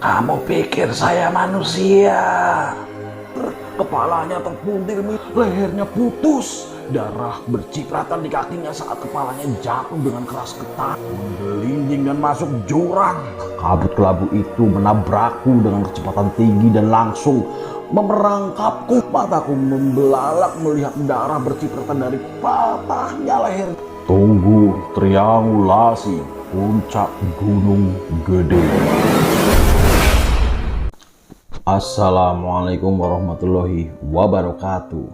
Kamu pikir saya manusia? Kepalanya terpuntir, lehernya putus, darah bercipratan di kakinya saat kepalanya jatuh dengan keras ketat, menggelinding dan masuk jurang. Kabut kelabu itu menabrakku dengan kecepatan tinggi dan langsung memerangkapku. Mataku membelalak melihat darah bercipratan dari patahnya leher. Tunggu triangulasi puncak Gunung Gede. Assalamualaikum warahmatullahi wabarakatuh.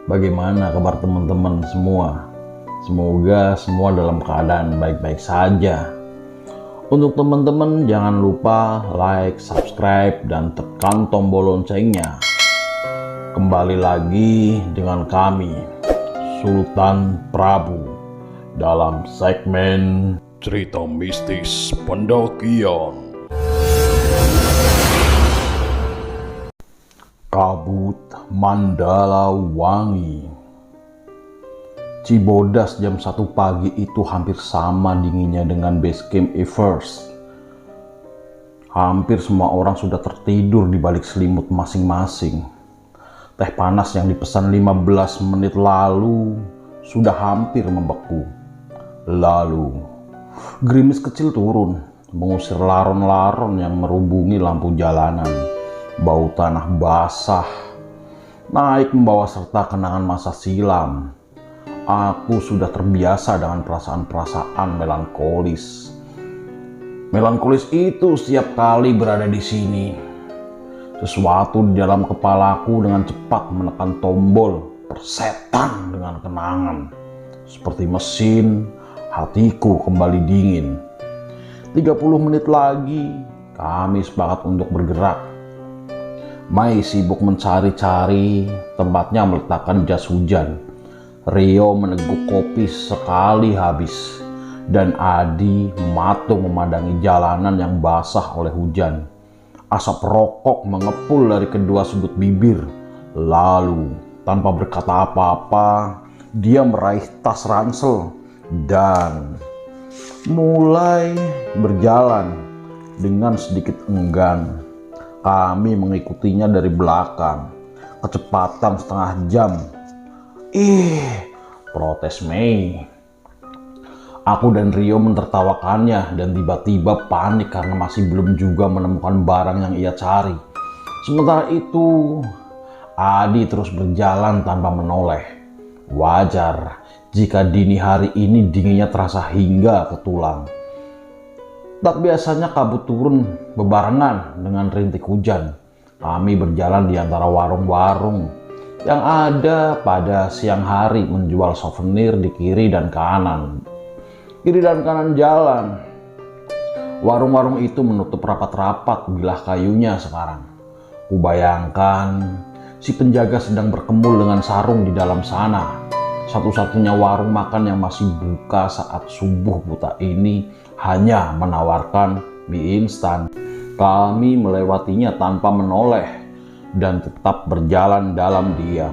Bagaimana kabar teman-teman semua? Semoga semua dalam keadaan baik-baik saja. Untuk teman-teman jangan lupa like, subscribe, dan tekan tombol loncengnya. Kembali lagi dengan kami, Sultan Prabu, dalam segmen Cerita Mistis Pendakian. Kabut Mandala Wangi. Cibodas jam 1 pagi itu hampir sama dinginnya dengan base camp Everest. Hampir semua orang sudah tertidur di balik selimut masing-masing. Teh panas yang dipesan 15 menit lalu sudah hampir membeku. Lalu gerimis kecil turun, mengusir laron-laron yang merubungi lampu jalanan. Bau tanah basah naik membawa serta kenangan masa silam. Aku sudah terbiasa dengan perasaan-perasaan melankolis. Melankolis itu setiap kali berada di sini. Sesuatu di dalam kepalaku dengan cepat menekan tombol persetan dengan kenangan. Seperti mesin, hatiku kembali dingin. 30 menit lagi kami sepakat untuk bergerak. Mai sibuk mencari-cari tempatnya meletakkan jas hujan. Rio meneguk kopi sekali habis. Dan Adi mematung memandangi jalanan yang basah oleh hujan. Asap rokok mengepul dari kedua sudut bibir. Lalu, tanpa berkata apa-apa, dia meraih tas ransel dan mulai berjalan dengan sedikit enggan. Kami mengikutinya dari belakang, kecepatan setengah jam. Protes Mei. Aku dan Rio mentertawakannya dan tiba-tiba panik karena masih belum juga menemukan barang yang ia cari. Sementara itu, Adi terus berjalan tanpa menoleh. Wajar jika dini hari ini dinginnya terasa hingga ke tulang. Tak biasanya kabut turun bebarengan dengan rintik hujan. Kami berjalan di antara warung-warung yang ada pada siang hari menjual souvenir di kiri dan kanan. Kiri dan kanan jalan. Warung-warung itu menutup rapat-rapat bilah kayunya sekarang. Kubayangkan si penjaga sedang berkemul dengan sarung di dalam sana. Satu-satunya warung makan yang masih buka saat subuh buta ini hanya menawarkan mie instan. Kami melewatinya tanpa menoleh dan tetap berjalan dalam diam.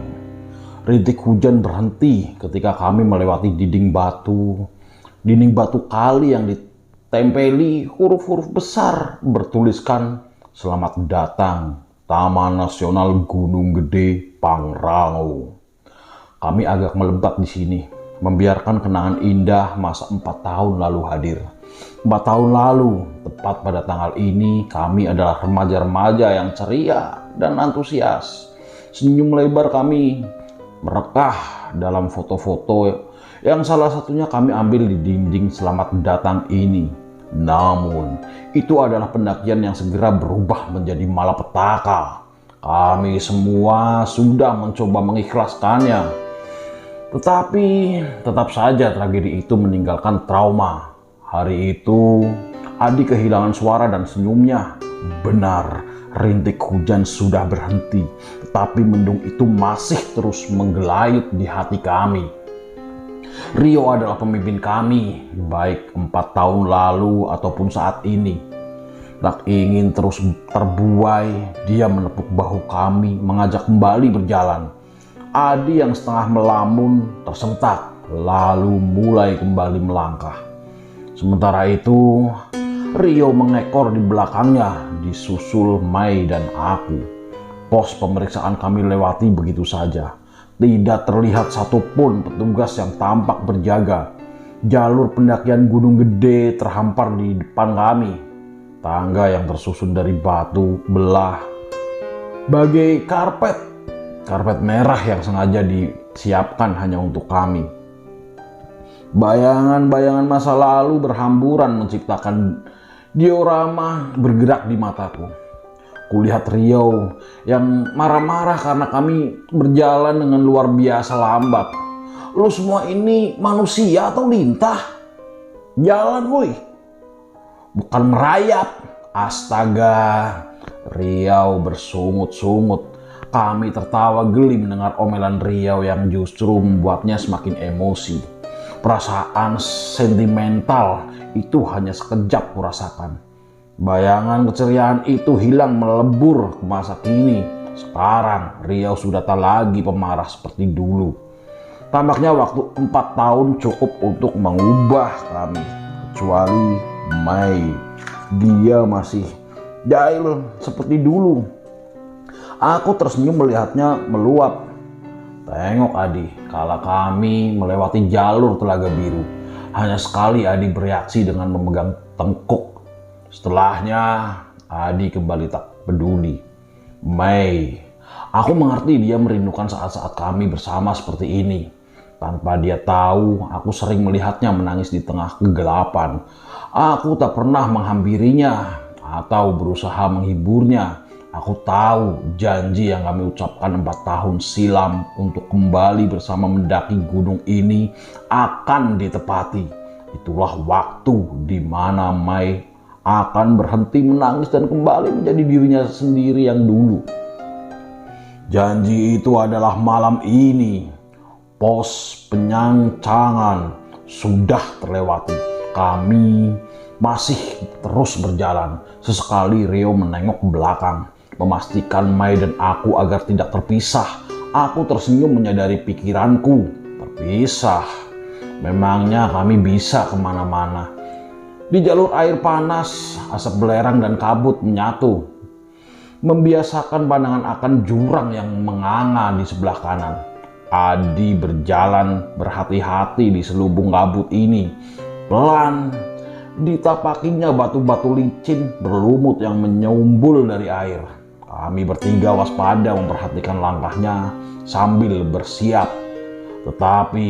Rintik hujan berhenti ketika kami melewati dinding batu. Dinding batu kali yang ditempeli huruf-huruf besar bertuliskan "Selamat datang Taman Nasional Gunung Gede Pangrango". Kami agak melebak di sini, membiarkan kenangan indah masa 4 tahun lalu hadir. 4 tahun lalu, tepat pada tanggal ini, kami adalah remaja-remaja yang ceria dan antusias. Senyum lebar kami merekah dalam foto-foto yang salah satunya kami ambil di dinding selamat datang ini. Namun, itu adalah pendakian yang segera berubah menjadi malapetaka. Kami semua sudah mencoba mengikhlaskannya. Tetapi tetap saja tragedi itu meninggalkan trauma. Hari itu, Adi kehilangan suara dan senyumnya. Benar, rintik hujan sudah berhenti, tetapi mendung itu masih terus menggelayut di hati kami. Rio adalah pemimpin kami, baik 4 tahun lalu ataupun saat ini. Tak ingin terus terbuai, dia menepuk bahu kami, mengajak kembali berjalan. Adi yang setengah melamun tersentak, lalu mulai kembali melangkah. Sementara itu, Rio mengekor di belakangnya, disusul Mai dan aku. Pos pemeriksaan kami lewati begitu saja. Tidak terlihat satupun petugas yang tampak berjaga. Jalur pendakian Gunung Gede terhampar di depan kami. Tangga yang tersusun dari batu belah bagai karpet merah yang sengaja disiapkan hanya untuk kami. Bayangan-bayangan masa lalu berhamburan menciptakan diorama bergerak di mataku. Kulihat Rio yang marah-marah karena kami berjalan dengan luar biasa lambat. Lu semua ini manusia atau lintah? Jalan woi, bukan merayap. Astaga, Rio bersungut-sungut. Kami tertawa geli mendengar omelan Rio yang justru membuatnya semakin emosi. Perasaan sentimental itu hanya sekejap kurasakan. Bayangan keceriaan itu hilang melebur ke masa kini. Sekarang Rio sudah tak lagi pemarah seperti dulu. Tampaknya waktu 4 tahun cukup untuk mengubah kami. Kecuali Mai, dia masih jahil seperti dulu. Aku tersenyum melihatnya meluap. Tengok Adi, kala kami melewati jalur Telaga Biru, hanya sekali Adi bereaksi dengan memegang tengkuk. Setelahnya, Adi kembali tak peduli. Mai, aku mengerti dia merindukan saat-saat kami bersama seperti ini. Tanpa dia tahu, aku sering melihatnya menangis di tengah kegelapan. Aku tak pernah menghampirinya atau berusaha menghiburnya. Aku tahu janji yang kami ucapkan 4 tahun silam untuk kembali bersama mendaki gunung ini akan ditepati. Itulah waktu di mana Mai akan berhenti menangis dan kembali menjadi dirinya sendiri yang dulu. Janji itu adalah malam ini. Pos penyangcangan sudah terlewati. Kami masih terus berjalan. Sesekali Rio menengok ke belakang, memastikan Mai dan aku agar tidak terpisah. Aku tersenyum menyadari pikiranku terpisah. Memangnya kami bisa kemana-mana. Di jalur air panas, asap belerang dan kabut menyatu, membiasakan pandangan akan jurang yang menganga di sebelah kanan. Adi berjalan berhati-hati di selubung kabut ini. Pelan, ditapakinya batu-batu licin berlumut yang menyumbul dari air. Kami bertiga waspada memperhatikan langkahnya sambil bersiap. Tetapi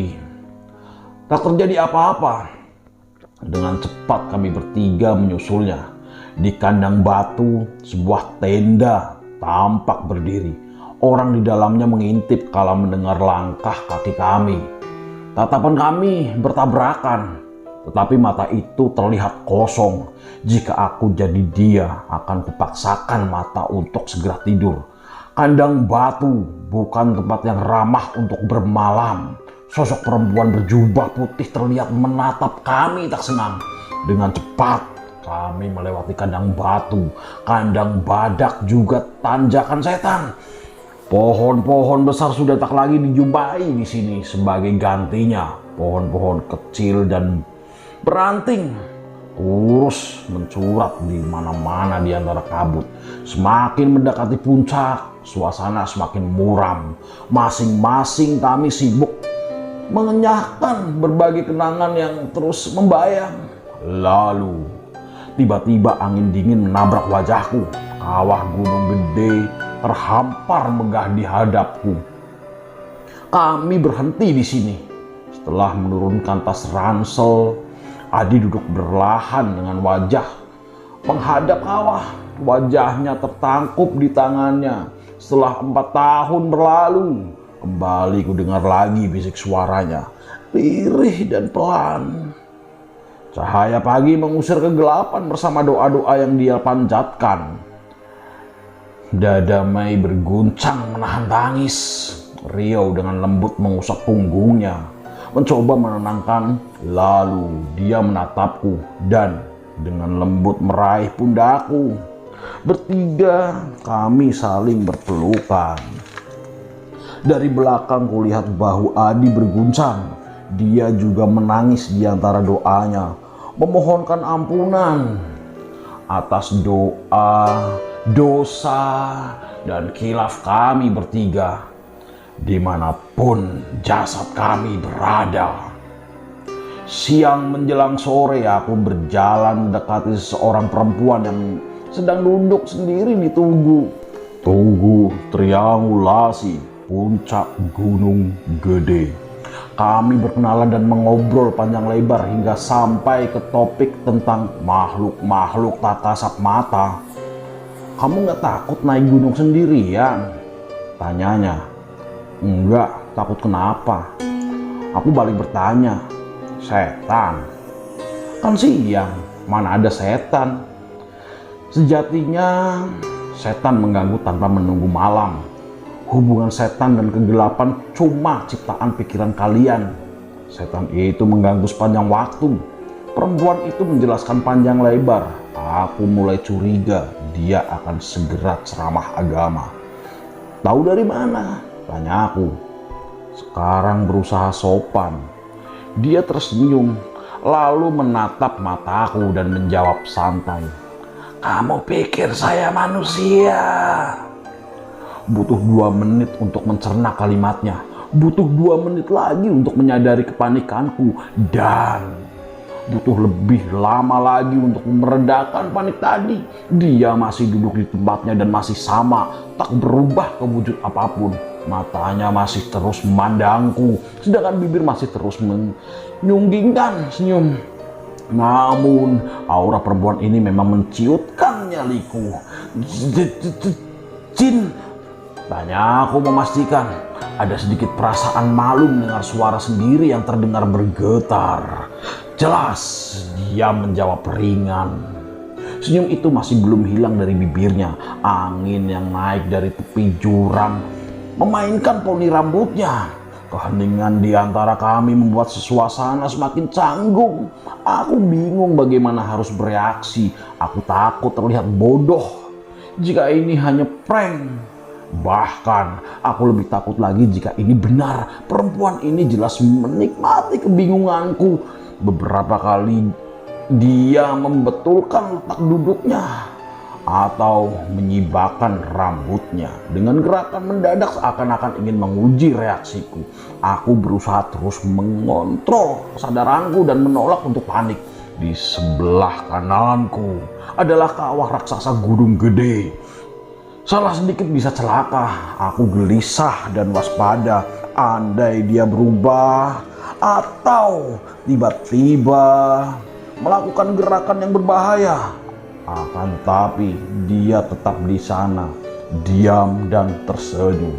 tak terjadi apa-apa. Dengan cepat kami bertiga menyusulnya. Di kandang batu, sebuah tenda tampak berdiri. Orang di dalamnya mengintip kala mendengar langkah kaki kami. Tatapan kami bertabrakan, tetapi mata itu terlihat kosong. Jika aku jadi dia, akan kupaksakan mata untuk segera tidur. Kandang batu bukan tempat yang ramah untuk bermalam. Sosok perempuan berjubah putih terlihat menatap kami tak senang. Dengan cepat kami melewati kandang batu, kandang badak, juga tanjakan setan. Pohon-pohon besar sudah tak lagi dijumpai di sini. Sebagai gantinya, pohon-pohon kecil dan beranting kurus mencurat di mana-mana di antara kabut. Semakin mendekati puncak, suasana semakin muram. Masing-masing kami sibuk mengenyahkan berbagai kenangan yang terus membayang. Lalu tiba-tiba angin dingin menabrak wajahku. Kawah Gunung Gede terhampar megah di hadapku. Kami berhenti di sini. Setelah menurunkan tas ransel, Adi duduk berlahan dengan wajah menghadap kawah. Wajahnya tertangkup di tangannya. Setelah 4 tahun berlalu, kembali ku dengar lagi bisik suaranya, lirih dan pelan. Cahaya pagi mengusir kegelapan bersama doa-doa yang dia panjatkan. Dada Mai berguncang menahan tangis. Rio dengan lembut mengusap punggungnya, mencoba menenangkan. Lalu dia menatapku dan dengan lembut meraih pundakku. Bertiga kami saling berpelukan. Dari belakang kulihat bahu Adi berguncang. Dia juga menangis di antara doanya, memohonkan ampunan. atas doa, dosa, dan khilaf kami bertiga, dimanapun jasad kami berada. Siang menjelang sore aku berjalan mendekati seorang perempuan yang sedang duduk sendiri di Tugu triangulasi puncak Gunung Gede. Kami berkenalan dan mengobrol panjang lebar hingga sampai ke topik tentang makhluk-makhluk tak kasat mata. "Kamu nggak takut naik gunung sendirian?" tanyanya. "Enggak, takut kenapa?" Aku balik bertanya. "Setan." "Kan siang, mana ada setan?" "Sejatinya setan mengganggu tanpa menunggu malam. Hubungan setan dan kegelapan cuma ciptaan pikiran kalian. Setan itu mengganggu sepanjang waktu." Perempuan itu menjelaskan panjang lebar. Aku mulai curiga dia akan segera ceramah agama. "Tahu dari mana?" tanya aku. Sekarang berusaha sopan. Dia tersenyum, lalu menatap mataku dan menjawab santai. "Kamu pikir saya manusia?" Butuh 2 menit untuk mencerna kalimatnya. Butuh 2 menit lagi untuk menyadari kepanikanku. Dan butuh lebih lama lagi untuk meredakan panik tadi. Dia masih duduk di tempatnya dan masih sama, tak berubah ke wujud apapun. Matanya masih terus memandangku, sedangkan bibir masih terus menyunggingkan senyum. Namun aura perempuan ini memang menciutkan nyaliku. "Jin?" tanya aku memastikan. Ada sedikit perasaan malu mendengar suara sendiri yang terdengar bergetar. Jelas dia menjawab ringan. Senyum itu masih belum hilang dari bibirnya. Angin yang naik dari tepi jurang memainkan poni rambutnya. Keheningan di antara kami membuat suasana semakin canggung. Aku bingung bagaimana harus bereaksi. Aku takut terlihat bodoh jika ini hanya prank. Bahkan aku lebih takut lagi jika ini benar. Perempuan ini jelas menikmati kebingunganku. Beberapa kali dia membetulkan letak duduknya atau menyibakkan rambutnya dengan gerakan mendadak seakan-akan ingin menguji reaksiku. Aku berusaha terus mengontrol kesadaranku dan menolak untuk panik. Di sebelah kananku adalah kawah raksasa Gunung Gede. Salah sedikit bisa celaka. Aku gelisah dan waspada. Andai dia berubah atau tiba-tiba melakukan gerakan yang berbahaya. Akan tetapi dia tetap di sana, diam dan tersenyum.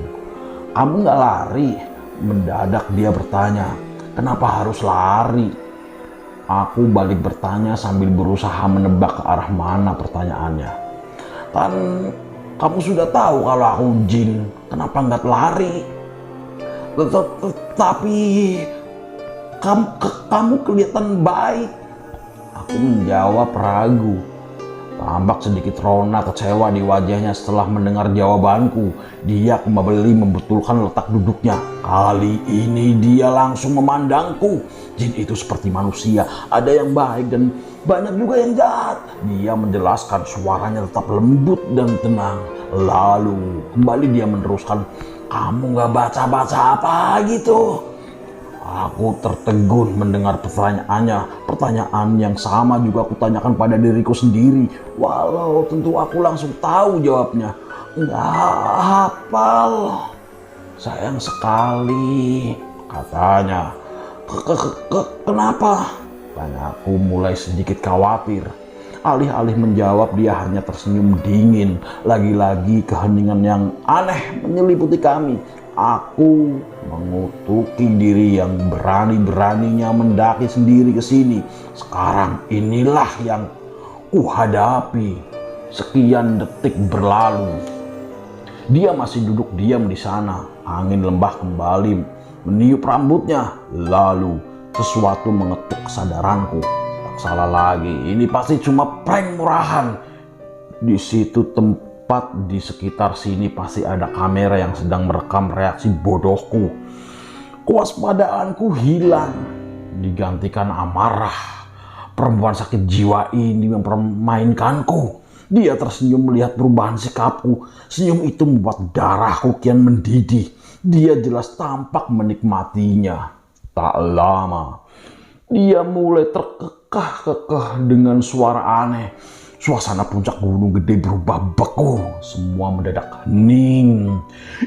"Kamu nggak lari?" mendadak dia bertanya. "Kenapa harus lari?" Aku balik bertanya sambil berusaha menebak ke arah mana pertanyaannya. "Kan kamu sudah tahu kalau aku jin, kenapa nggak lari?" "Tapi kamu kelihatan baik." Aku menjawab ragu. Tampak sedikit rona kecewa di wajahnya setelah mendengar jawabanku. Dia kembali membetulkan letak duduknya. Kali ini dia langsung memandangku. Jin itu seperti manusia, ada yang baik dan banyak juga yang jahat. Dia menjelaskan, suaranya tetap lembut dan tenang. Lalu kembali dia meneruskan, "Kamu gak baca-baca apa gitu?" Aku tertegun mendengar pertanyaannya. Pertanyaan yang sama juga aku tanyakan pada diriku sendiri. Walau tentu aku langsung tahu jawabnya. "Nggak hafal." "Sayang sekali," katanya. Kenapa?" tanya aku mulai sedikit khawatir. Alih-alih menjawab, dia hanya tersenyum dingin. Lagi-lagi keheningan yang aneh menyeliputi kami. Aku mengutuki diri yang berani-beraninya mendaki sendiri ke sini. Sekarang inilah yang kuhadapi. Sekian detik berlalu. Dia masih duduk diam di sana. Angin lembah kembali meniup rambutnya. Lalu sesuatu mengetuk kesadaranku. Tak salah lagi, ini pasti cuma prank murahan. Di situ tempat di sekitar sini pasti ada kamera yang sedang merekam reaksi bodohku. Kewaspadaanku hilang, digantikan amarah. Perempuan sakit jiwa ini mempermainkanku. Dia tersenyum melihat perubahan sikapku. Senyum itu membuat darahku kian mendidih. Dia jelas tampak menikmatinya. Tak lama, dia mulai terkekeh-kekeh dengan suara aneh. Suasana puncak gunung gede berubah beku. Semua mendadak hening.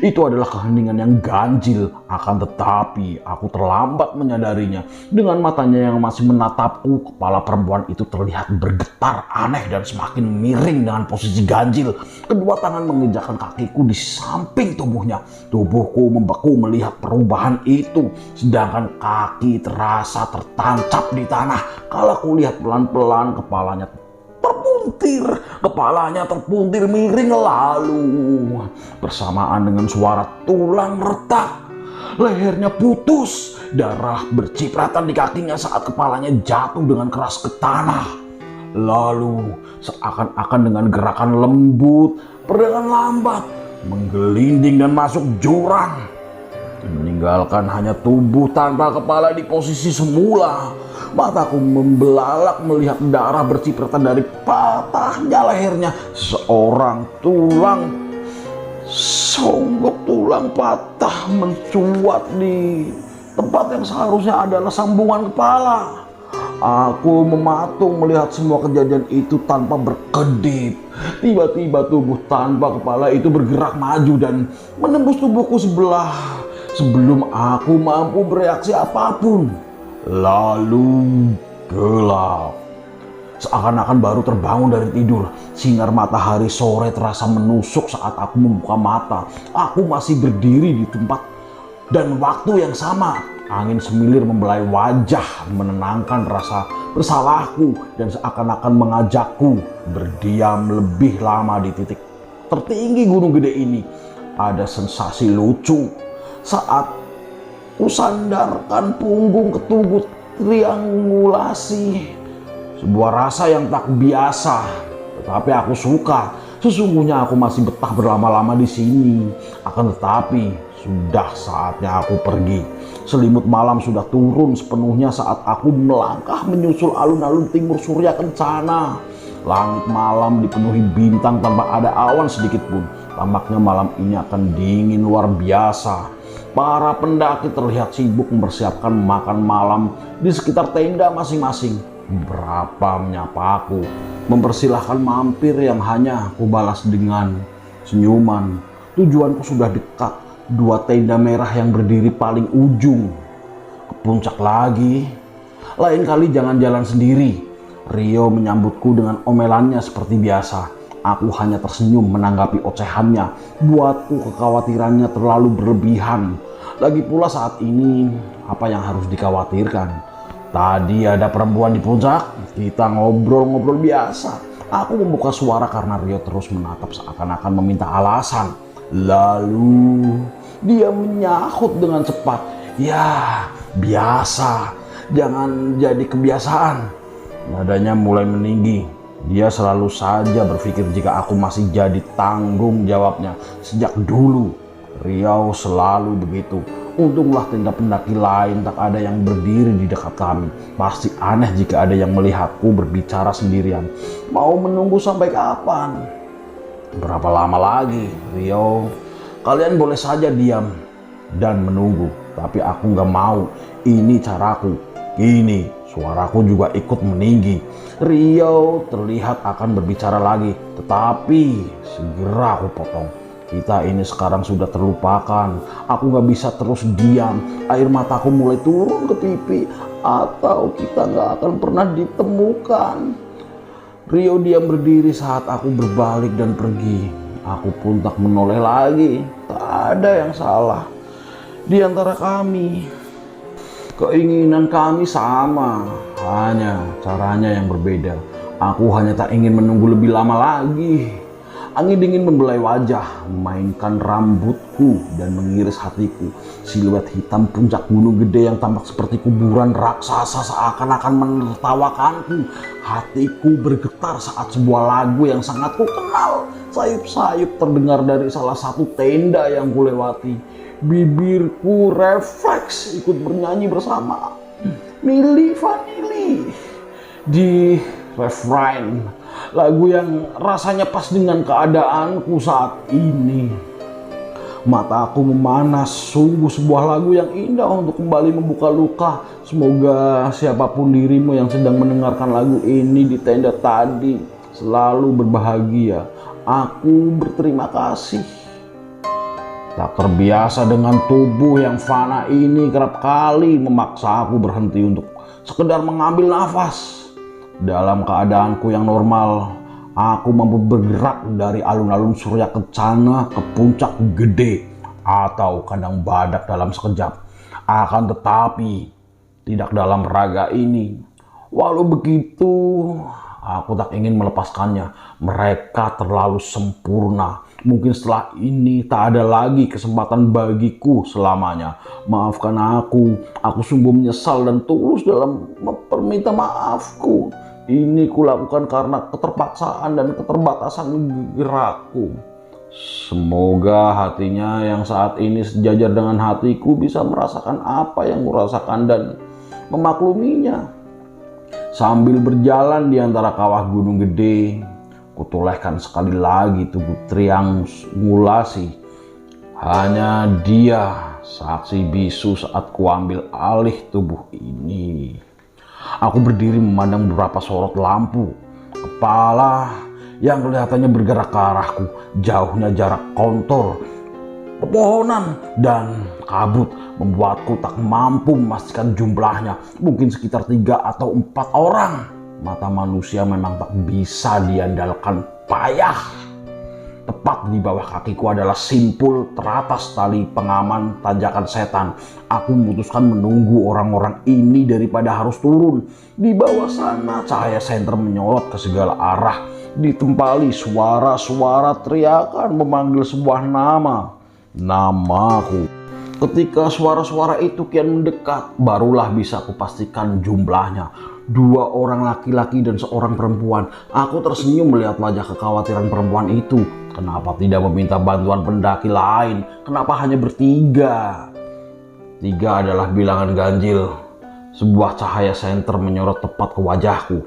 Itu adalah keheningan yang ganjil. Akan tetapi aku terlambat menyadarinya. Dengan matanya yang masih menatapku, kepala perempuan itu terlihat bergetar aneh dan semakin miring dengan posisi ganjil. Kedua tangan menginjakkan kakiku di samping tubuhnya. Tubuhku membeku melihat perubahan itu. Sedangkan kaki terasa tertancap di tanah. Kalau aku lihat pelan-pelan kepalanya kepalanya terpuntir miring, lalu bersamaan dengan suara tulang retak, lehernya putus, darah bercipratan di kakinya saat kepalanya jatuh dengan keras ke tanah. Lalu seakan-akan dengan gerakan lembut, perlahan lambat menggelinding dan masuk jurang, meninggalkan hanya tubuh tanpa kepala di posisi semula. Mataku membelalak melihat darah bercipratan dari patahnya lehernya. Seorang songgok tulang patah mencuat di tempat yang seharusnya adalah sambungan kepala. Aku mematung melihat semua kejadian itu tanpa berkedip. Tiba-tiba tubuh tanpa kepala itu bergerak maju dan menembus tubuhku sebelah sebelum aku mampu bereaksi apapun. Lalu gelap. Seakan-akan baru terbangun dari tidur. Sinar matahari sore terasa menusuk saat aku membuka mata. Aku masih berdiri di tempat dan waktu yang sama. Angin semilir membelai wajah, menenangkan rasa bersalahku dan seakan-akan mengajakku berdiam lebih lama di titik tertinggi gunung gede ini. Ada sensasi lucu saat kusandarkan punggung ke tubuh triangulasi. Sebuah rasa yang tak biasa, tetapi aku suka. Sesungguhnya aku masih betah berlama-lama di sini. Akan tetapi sudah saatnya aku pergi. Selimut malam sudah turun sepenuhnya saat aku melangkah menyusul alun-alun timur surya kencana. Langit malam dipenuhi bintang tanpa ada awan sedikit pun. Tampaknya malam ini akan dingin luar biasa. Para pendaki terlihat sibuk mempersiapkan makan malam di sekitar tenda masing-masing. Beberapa menyapa aku, mempersilahkan mampir yang hanya aku balas dengan senyuman. Tujuanku sudah dekat, 2 tenda merah yang berdiri paling ujung. Ke puncak lagi. Lain kali jangan jalan sendiri. Rio menyambutku dengan omelannya seperti biasa. Aku hanya tersenyum menanggapi ocehannya. Buatku kekhawatirannya terlalu berlebihan. Lagi pula saat ini, apa yang harus dikhawatirkan? Tadi ada perempuan di puncak, kita ngobrol-ngobrol biasa. Aku membuka suara karena Rio terus menatap seakan-akan meminta alasan. Lalu dia menyahut dengan cepat. Ya, biasa. Jangan jadi kebiasaan. Nadanya mulai meninggi. Dia selalu saja berpikir jika aku masih jadi tanggung jawabnya. Sejak dulu, Riau selalu begitu. Untunglah tenda pendaki lain tak ada yang berdiri di dekat kami. Pasti aneh jika ada yang melihatku berbicara sendirian. Mau menunggu sampai kapan? Berapa lama lagi, Rio? Kalian boleh saja diam dan menunggu. Tapi aku gak mau. Ini caraku. Ini suaraku juga ikut meninggi. Rio terlihat akan berbicara lagi. Tetapi segera aku potong. Kita ini sekarang sudah terlupakan. Aku gak bisa terus diam. Air mataku mulai turun ke pipi. Atau kita gak akan pernah ditemukan. Rio diam berdiri saat aku berbalik dan pergi. Aku pun tak menoleh lagi. Tak ada yang salah di antara kami. Keinginan kami sama. Hanya caranya yang berbeda. Aku hanya tak ingin menunggu lebih lama lagi. Angin dingin membelai wajah, memainkan rambutku dan mengiris hatiku. Siluet hitam puncak gunung gede yang tampak seperti kuburan raksasa seakan-akan menertawakanku. Hatiku bergetar saat sebuah lagu yang sangat kukenal sayup-sayup terdengar dari salah satu tenda yang kulewati. Bibirku refleks ikut bernyanyi bersama. Milli Vanilli. di refrain lagu yang rasanya pas dengan keadaanku saat ini. Mataku memanas, sungguh sebuah lagu yang indah untuk kembali membuka luka. Semoga siapapun dirimu yang sedang mendengarkan lagu ini di tenda tadi selalu berbahagia. Aku berterima kasih. Tak terbiasa dengan tubuh yang fana ini kerap kali memaksa aku berhenti untuk sekedar mengambil nafas. Dalam keadaanku yang normal, aku mampu bergerak dari alun-alun Surya Kencana ke Puncak Gede atau Kandang Badak dalam sekejap. Akan tetapi, tidak dalam raga ini. Walau begitu, aku tak ingin melepaskannya. Mereka terlalu sempurna. Mungkin setelah ini tak ada lagi kesempatan bagiku selamanya. Maafkan aku sungguh menyesal dan tulus dalam perminta maafku. Ini kulakukan karena keterpaksaan dan keterbatasan gerakku. Semoga hatinya yang saat ini sejajar dengan hatiku bisa merasakan apa yang kurasakan dan memakluminya. Sambil berjalan di antara kawah Gunung Gede, kutolehkan sekali lagi tubuh triangulasi. Hanya dia saksi bisu saat kuambil alih tubuh ini. Aku berdiri memandang beberapa sorot lampu. Kepala yang kelihatannya bergerak ke arahku. Jauhnya jarak kontor, pepohonan, dan kabut membuatku tak mampu memastikan jumlahnya. Mungkin sekitar 3 atau 4 orang. Mata manusia memang tak bisa diandalkan, payah. Tepat di bawah kakiku adalah simpul teratas tali pengaman tanjakan setan. Aku memutuskan menunggu orang-orang ini daripada harus turun. Di bawah sana cahaya senter menyorot ke segala arah. Ditempali suara-suara teriakan memanggil sebuah nama. Namaku. Ketika suara-suara itu kian mendekat, barulah bisa kupastikan jumlahnya. 2 orang laki-laki dan 1 perempuan. Aku tersenyum melihat wajah kekhawatiran perempuan itu. Kenapa tidak meminta bantuan pendaki lain? Kenapa hanya bertiga? 3 adalah bilangan ganjil. Sebuah cahaya senter menyorot tepat ke wajahku.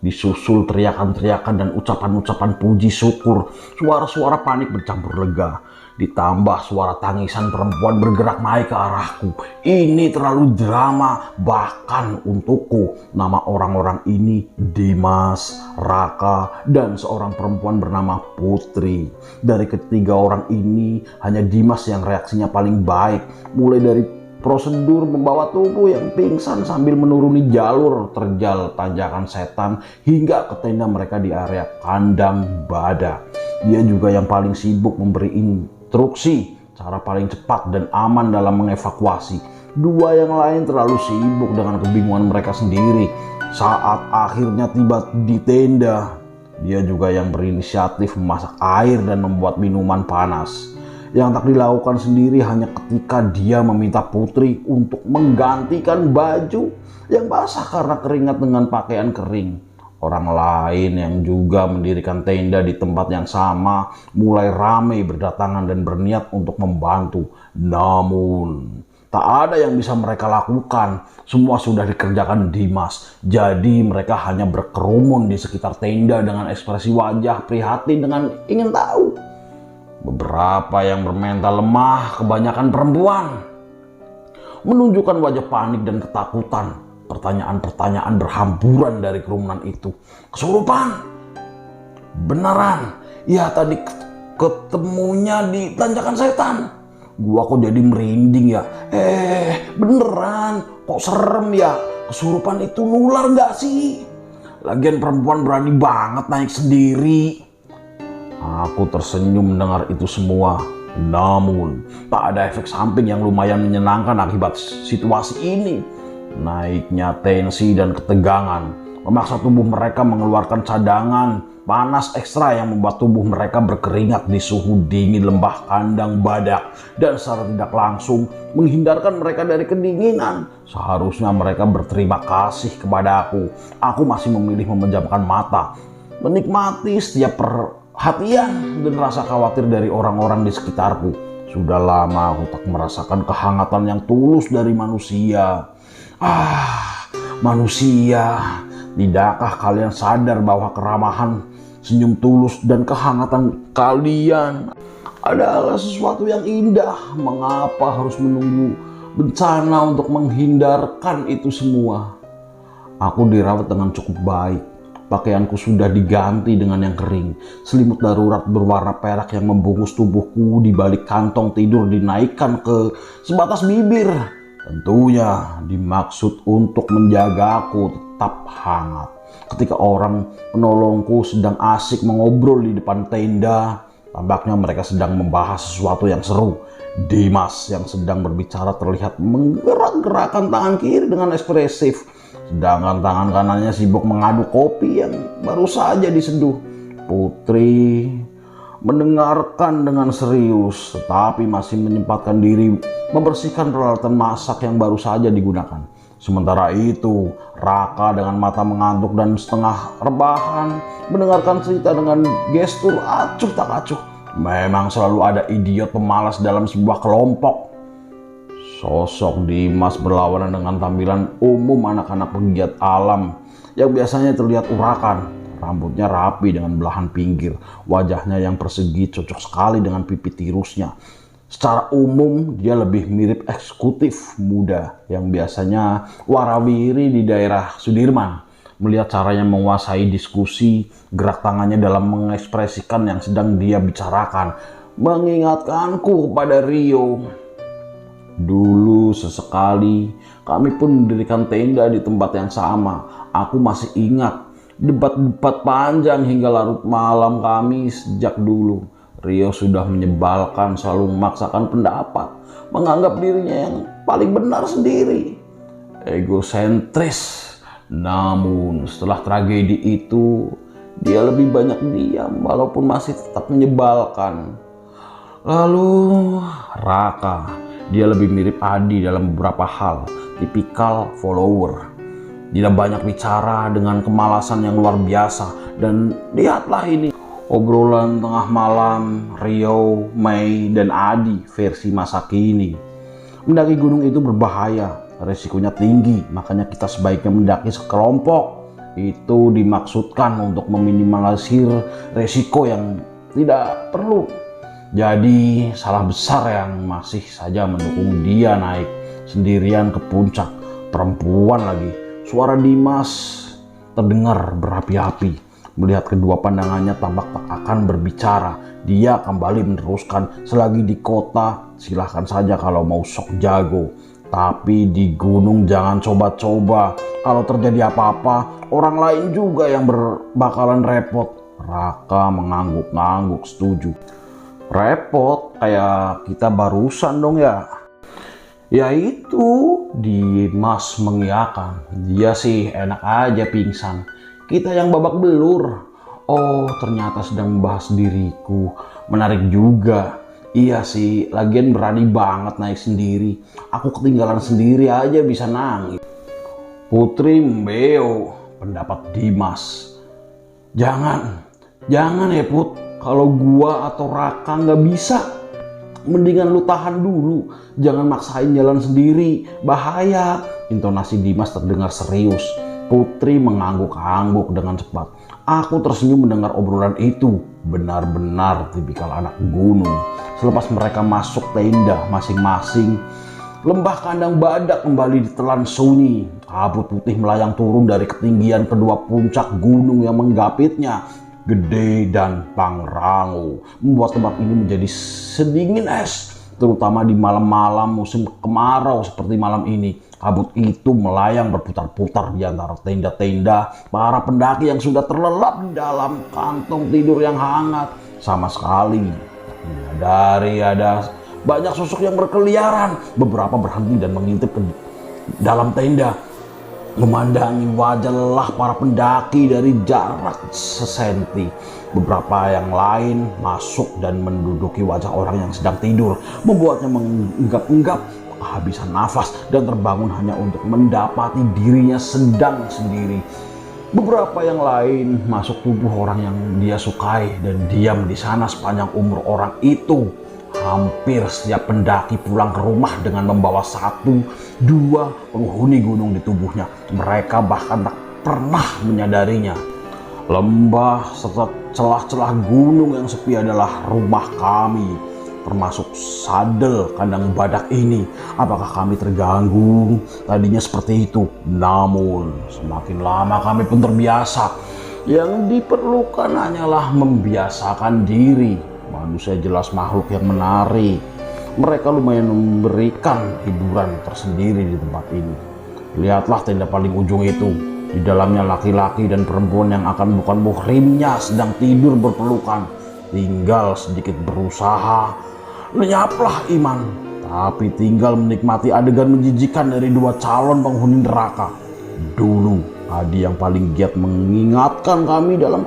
Disusul teriakan-teriakan dan ucapan-ucapan puji syukur. Suara-suara panik bercampur lega. Ditambah suara tangisan perempuan bergerak naik ke arahku. Ini terlalu drama bahkan untukku. Nama orang-orang ini Dimas, Raka, dan 1 perempuan bernama Putri. Dari ketiga orang ini hanya Dimas yang reaksinya paling baik. Mulai dari prosedur membawa tubuh yang pingsan sambil menuruni jalur terjal tanjakan setan hingga ke tenda mereka di area Kandang Badak. Dia juga yang paling sibuk memberi instruksi cara paling cepat dan aman dalam mengevakuasi. 2 yang lain terlalu sibuk dengan kebingungan mereka sendiri. Saat akhirnya tiba di tenda, dia juga yang berinisiatif memasak air dan membuat minuman panas. Yang tak dilakukan sendiri hanya ketika dia meminta Putri untuk menggantikan baju yang basah karena keringat dengan pakaian kering. Orang lain yang juga mendirikan tenda di tempat yang sama mulai ramai berdatangan dan berniat untuk membantu. Namun, tak ada yang bisa mereka lakukan. Semua sudah dikerjakan Dimas. Jadi mereka hanya berkerumun di sekitar tenda dengan ekspresi wajah prihatin dengan ingin tahu. Beberapa yang bermental lemah, kebanyakan perempuan, menunjukkan wajah panik dan ketakutan. Pertanyaan-pertanyaan berhamburan dari kerumunan itu. Kesurupan? Beneran? Ya tadi ketemunya di tanjakan setan. Gua kok jadi merinding ya. Beneran? Kok serem ya? Kesurupan itu nular gak sih? Lagian perempuan berani banget naik sendiri. Aku tersenyum mendengar itu semua. Namun, tak ada efek samping yang lumayan menyenangkan akibat situasi ini. Naiknya tensi dan ketegangan memaksa tubuh mereka mengeluarkan cadangan panas ekstra yang membuat tubuh mereka berkeringat di suhu dingin lembah Kandang Badak dan secara tidak langsung menghindarkan mereka dari kedinginan. Seharusnya mereka berterima kasih kepada aku. Aku masih memilih memejamkan mata, menikmati setiap perhatian dan rasa khawatir dari orang-orang di sekitarku. Sudah lama aku tak merasakan kehangatan yang tulus dari manusia. Manusia Tidakkah kalian sadar bahwa keramahan, senyum tulus, dan kehangatan kalian adalah sesuatu yang indah? Mengapa harus menunggu bencana untuk menghindarkan itu semua? Aku dirawat dengan cukup baik. Pakaianku sudah diganti dengan yang kering. Selimut darurat berwarna perak yang membungkus tubuhku di balik kantong tidur dinaikkan ke sebatas bibir. Tentunya dimaksud untuk menjagaku tetap hangat. Ketika orang penolongku sedang asik mengobrol di depan tenda, tampaknya mereka sedang membahas sesuatu yang seru. Dimas yang sedang berbicara terlihat menggerak-gerakkan tangan kiri dengan ekspresif, sedangkan tangan kanannya sibuk mengaduk kopi yang baru saja diseduh. Putri mendengarkan dengan serius, tetapi masih menyempatkan diri membersihkan peralatan masak yang baru saja digunakan. Sementara itu, Raka dengan mata mengantuk dan setengah rebahan mendengarkan cerita dengan gestur acuh tak acuh. Memang selalu ada idiot pemalas dalam sebuah kelompok. Sosok Dimas berlawanan dengan tampilan umum anak-anak pegiat alam yang biasanya terlihat urakan. Rambutnya rapi dengan belahan pinggir, wajahnya yang persegi cocok sekali dengan pipi tirusnya. Secara umum dia lebih mirip eksekutif muda yang biasanya warawiri di daerah Sudirman. Melihat caranya menguasai diskusi, gerak tangannya dalam mengekspresikan yang sedang dia bicarakan mengingatkanku kepada Rio. Dulu sesekali kami pun mendirikan tenda di tempat yang sama. Aku masih ingat debat-debat panjang hingga larut malam kami sejak dulu. Rio sudah menyebalkan, selalu memaksakan pendapat, menganggap dirinya yang paling benar sendiri. Egosentris. Namun setelah tragedi itu, dia lebih banyak diam walaupun masih tetap menyebalkan. Lalu Raka, dia lebih mirip Adi dalam beberapa hal, tipikal follower. Dia banyak bicara dengan kemalasan yang luar biasa. Dan lihatlah ini, obrolan tengah malam Rio, Mei, dan Adi versi masa kini. Mendaki gunung itu berbahaya, resikonya tinggi, makanya kita sebaiknya mendaki sekelompok. Itu dimaksudkan untuk meminimalisir resiko yang tidak perlu. Jadi salah besar yang masih saja mendukung dia naik sendirian ke puncak. Perempuan lagi. Suara Dimas terdengar berapi-api. Melihat kedua pandangannya tampak tak akan berbicara. Dia kembali meneruskan, selagi di kota silahkan saja kalau mau sok jago. Tapi di gunung jangan coba-coba. Kalau terjadi apa-apa, orang lain juga yang bakalan repot. Raka mengangguk-ngangguk setuju. Repot kayak kita barusan dong ya. Ya itu, Dimas mengiyakan. Dia sih enak aja pingsan. Kita yang babak belur. Oh, ternyata sedang membahas diriku. Menarik juga. Iya sih, lagian berani banget naik sendiri. Aku ketinggalan sendiri aja bisa nangis. Putri membeo, pendapat Dimas. Jangan ya Put. Kalau gua atau Raka nggak bisa, mendingan lu tahan dulu. Jangan maksain jalan sendiri, bahaya. Intonasi Dimas terdengar serius. Putri mengangguk-angguk dengan cepat. Aku tersenyum mendengar obrolan itu. Benar-benar tipikal anak gunung. Selepas mereka masuk tenda masing-masing, lembah kandang badak kembali ditelan sunyi. Kabut putih melayang turun dari ketinggian kedua puncak gunung yang menggapitnya. Gede dan pangrango, membuat tempat ini menjadi sedingin es, terutama di malam-malam musim kemarau seperti malam ini. Kabut itu melayang berputar-putar di antara tenda-tenda para pendaki yang sudah terlelap di dalam kantong tidur yang hangat. Sama sekali menyadari ada banyak sosok yang berkeliaran. Beberapa berhenti dan mengintip ke dalam tenda, memandangi wajah lelah para pendaki dari jarak sesenti. Beberapa yang lain masuk dan menduduki wajah orang yang sedang tidur, membuatnya mengenggap-enggap kehabisan nafas dan terbangun hanya untuk mendapati dirinya sedang sendiri. Beberapa yang lain masuk tubuh orang yang dia sukai dan diam di sana sepanjang umur orang itu. Hampir setiap pendaki pulang ke rumah dengan membawa 1-2 penghuni gunung di tubuhnya. Mereka bahkan tak pernah menyadarinya. Lembah serta celah-celah gunung yang sepi adalah rumah kami, termasuk sadel kandang badak ini. Apakah kami terganggu? Tadinya seperti itu, namun semakin lama kami pun terbiasa. Yang diperlukan hanyalah membiasakan diri. Manusia jelas makhluk yang menarik. Mereka lumayan memberikan hiburan tersendiri di tempat ini. Lihatlah tenda paling ujung itu. Di dalamnya laki-laki dan perempuan yang akan bukan muhrimnya sedang tidur berpelukan. Tinggal sedikit berusaha, lenyaplah iman. Tapi tinggal menikmati adegan menjijikan dari dua calon penghuni neraka. Dulu, Adi yang paling giat mengingatkan kami dalam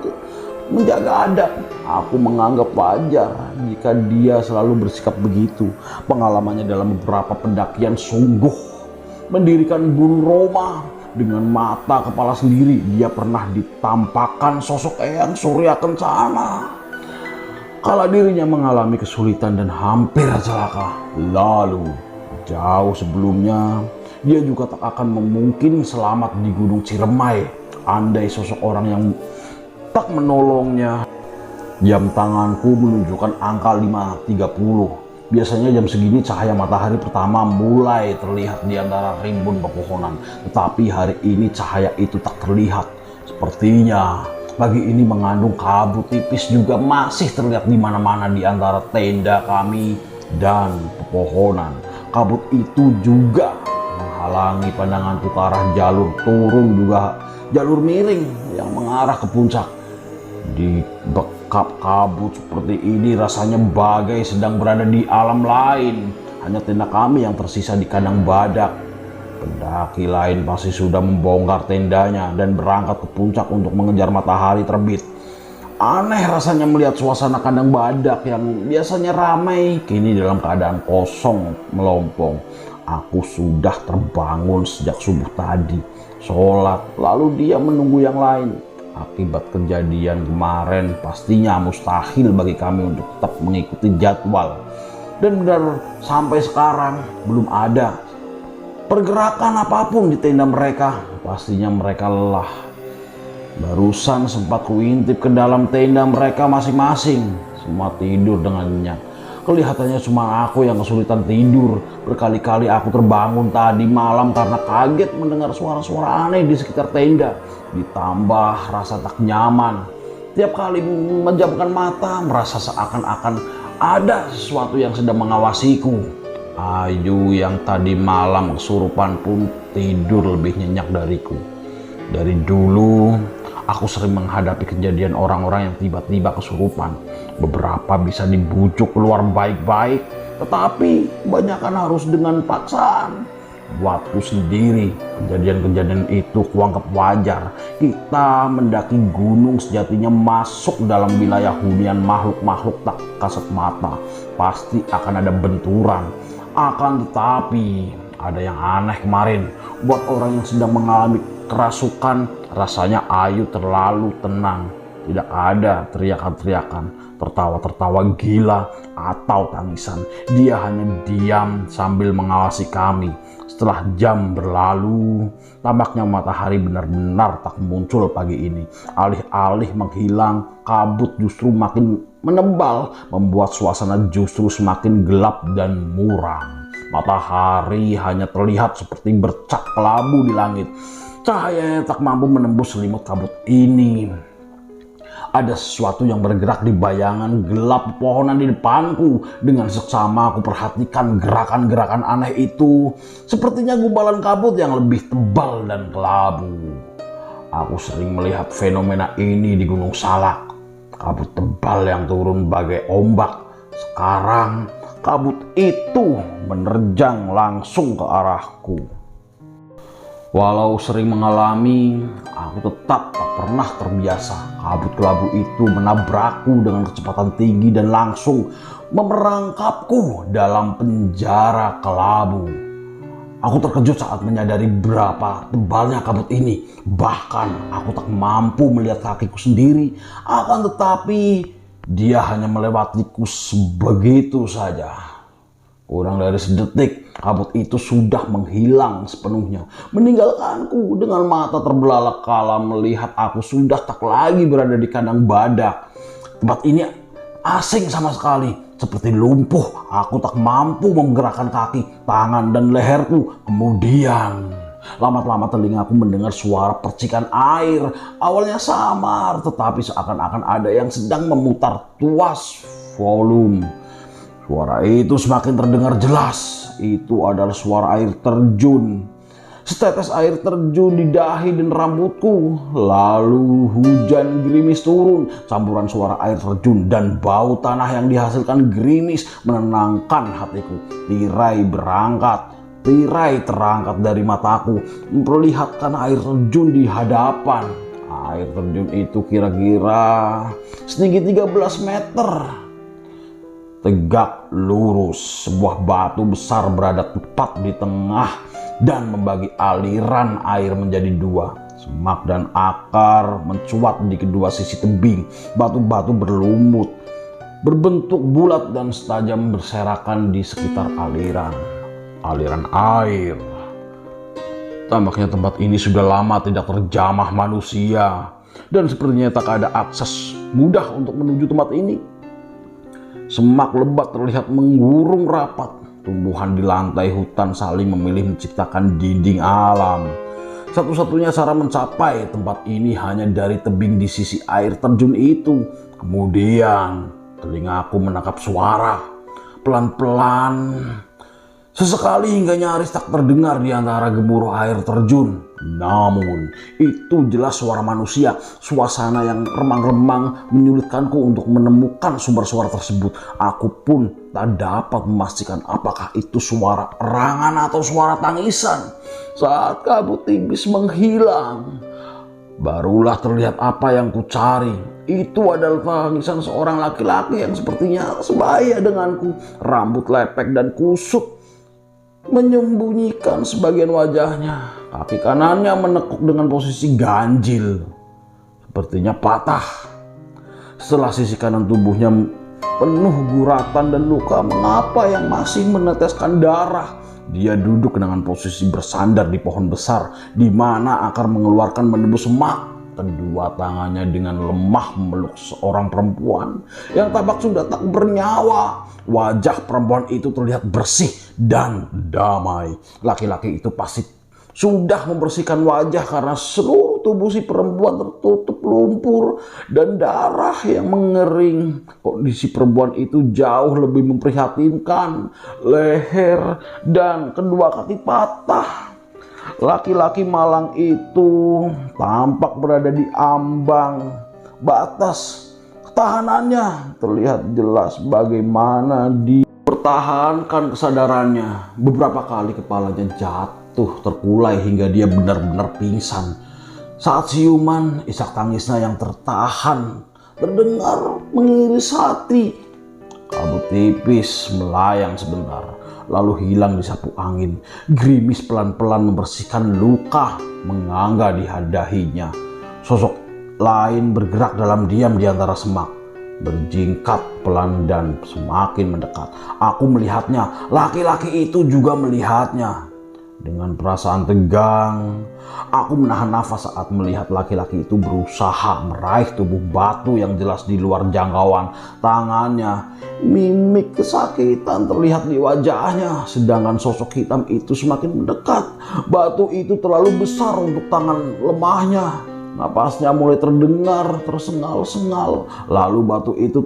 menjaga adab. Aku menganggap wajar jika dia selalu bersikap begitu. Pengalamannya dalam beberapa pendakian sungguh mendirikan bulu Roma. Dengan mata kepala sendiri dia pernah ditampakkan sosok Eyang Surya Kencana kala dirinya mengalami kesulitan dan hampir celaka. Lalu jauh sebelumnya dia juga tak akan mungkin selamat di Gunung Ciremai andai sosok orang yang tak menolongnya. Jam tanganku menunjukkan angka 5.30. Biasanya jam segini cahaya matahari pertama mulai terlihat di antara rimbun pepohonan. Tetapi hari ini cahaya itu tak terlihat. Sepertinya pagi ini mengandung kabut tipis juga masih terlihat di mana-mana di antara tenda kami dan pepohonan. Kabut itu juga menghalangi pandanganku ke arah jalur turun juga jalur miring yang mengarah ke puncak. Di bekap kabut seperti ini rasanya bagai sedang berada di alam lain. Hanya tenda kami yang tersisa di kandang badak. Pendaki lain pasti sudah membongkar tendanya dan berangkat ke puncak untuk mengejar matahari terbit. Aneh rasanya melihat suasana kandang badak yang biasanya ramai kini dalam keadaan kosong melompong. Aku sudah terbangun sejak subuh tadi, sholat, lalu dia menunggu yang lain. Akibat kejadian kemarin pastinya mustahil bagi kami untuk tetap mengikuti jadwal. Dan benar sampai sekarang belum ada pergerakan apapun di tenda mereka. Pastinya mereka lelah. Barusan sempat kuintip ke dalam tenda mereka masing-masing. Semua tidur dengan nyenyak. Kelihatannya cuma aku yang kesulitan tidur. Berkali-kali aku terbangun tadi malam karena kaget mendengar suara-suara aneh di sekitar tenda. Ditambah rasa tak nyaman. Tiap kali menjamkan mata merasa seakan-akan ada sesuatu yang sedang mengawasiku. Ayu yang tadi malam kesurupan pun tidur lebih nyenyak dariku. Dari dulu aku sering menghadapi kejadian orang-orang yang tiba-tiba kesurupan. Beberapa bisa dibujuk keluar baik-baik, tetapi kebanyakan harus dengan paksaan. Buatku sendiri, kejadian-kejadian itu kuanggap wajar. Kita mendaki gunung sejatinya masuk dalam wilayah hunian makhluk-makhluk tak kasat mata. Pasti akan ada benturan. Akan tetapi, ada yang aneh kemarin. Buat orang yang sedang mengalami kerasukan, rasanya Ayu terlalu tenang. Tidak ada teriakan-teriakan, tertawa-tertawa gila, atau tangisan. Dia hanya diam sambil mengawasi kami. Setelah jam berlalu, tampaknya matahari benar-benar tak muncul pagi ini. Alih-alih menghilang, kabut justru makin menebal, membuat suasana justru semakin gelap dan muram. Matahari hanya terlihat seperti bercak kelabu di langit. Cahayanya tak mampu menembus selimut kabut ini. Ada sesuatu yang bergerak di bayangan gelap pepohonan di depanku. Dengan seksama aku perhatikan gerakan-gerakan aneh itu. Sepertinya gumpalan kabut yang lebih tebal dan kelabu. Aku sering melihat fenomena ini di Gunung Salak. Kabut tebal yang turun bagai ombak. Sekarang kabut itu menerjang langsung ke arahku. Walau sering mengalami, aku tetap tak pernah terbiasa. Kabut kelabu itu menabrakku dengan kecepatan tinggi dan langsung memerangkapku dalam penjara kelabu. Aku terkejut saat menyadari berapa tebalnya kabut ini. Bahkan aku tak mampu melihat kakiku sendiri. Akan tetapi dia hanya melewatiku sebegitu saja. Kurang dari sedetik, Kabut itu sudah menghilang sepenuhnya, meninggalkanku dengan mata terbelalak kala melihat aku sudah tak lagi berada di kandang badak. Tempat ini asing sama sekali, seperti lumpuh. Aku tak mampu menggerakkan kaki, tangan, dan leherku. Kemudian lama-lama telingaku mendengar suara percikan air. Awalnya samar, tetapi seakan-akan ada yang sedang memutar tuas volume. Suara itu semakin terdengar jelas. Itu adalah suara air terjun. Setetes air terjun di dahi dan rambutku. Lalu hujan gerimis turun. Campuran suara air terjun dan bau tanah yang dihasilkan gerimis menenangkan hatiku. Tirai berangkat. Tirai terangkat dari mataku, memperlihatkan air terjun di hadapan. Air terjun itu kira-kira setinggi 13 meter. Tegak lurus, sebuah batu besar berada tepat di tengah dan membagi aliran air menjadi dua. Semak dan akar mencuat di kedua sisi tebing. Batu-batu berlumut, berbentuk bulat dan setajam berserakan di sekitar aliran air. Tampaknya tempat ini sudah lama tidak terjamah manusia dan sepertinya tak ada akses mudah untuk menuju tempat ini. Semak lebat terlihat mengurung rapat. Tumbuhan di lantai hutan saling memilih menciptakan dinding alam. Satu-satunya cara mencapai tempat ini hanya dari tebing di sisi air terjun itu. Kemudian telingaku menangkap suara pelan-pelan, sesekali hingga nyaris tak terdengar di antara gemuruh air terjun. Namun itu jelas suara manusia. Suasana yang remang-remang menyulitkanku untuk menemukan sumber suara tersebut. Aku pun tak dapat memastikan apakah itu suara erangan atau suara tangisan. Saat kabut tipis menghilang, barulah terlihat apa yang kucari. Itu adalah tangisan seorang laki-laki yang sepertinya sebaya denganku. Rambut lepek dan kusut menyembunyikan sebagian wajahnya. Kaki kanannya menekuk dengan posisi ganjil, sepertinya patah. Setelah sisi kanan tubuhnya penuh guratan dan luka, mengapa yang masih meneteskan darah. Dia duduk dengan posisi bersandar di pohon besar, di mana akar mengeluarkan menembus semak. Kedua tangannya dengan lemah memeluk seorang perempuan yang tampak sudah tak bernyawa. Wajah perempuan itu terlihat bersih dan damai. Laki-laki itu pasti sudah membersihkan wajah karena seluruh tubuh si perempuan tertutup lumpur dan darah yang mengering. Kondisi perempuan itu jauh lebih memprihatinkan. Leher dan kedua kaki patah. Laki-laki malang itu tampak berada di ambang batas ketahanannya. Terlihat jelas bagaimana dia pertahankan kesadarannya. Beberapa kali kepalanya jatuh terkulai hingga dia benar-benar pingsan. Saat siuman, isak tangisnya yang tertahan terdengar mengiris hati. Kabut tipis melayang sebentar, lalu hilang disapu angin. Gerimis pelan-pelan membersihkan luka menganga di dahinya. Sosok lain bergerak dalam diam di antara semak, berjingkat pelan dan semakin mendekat. Aku melihatnya, laki-laki itu juga melihatnya. Dengan perasaan tegang, aku menahan nafas saat melihat laki-laki itu berusaha meraih tubuh batu yang jelas di luar jangkauan tangannya. Mimik kesakitan terlihat di wajahnya, sedangkan sosok hitam itu semakin mendekat. Batu itu terlalu besar untuk tangan lemahnya. Napasnya mulai terdengar tersengal-sengal, lalu batu itu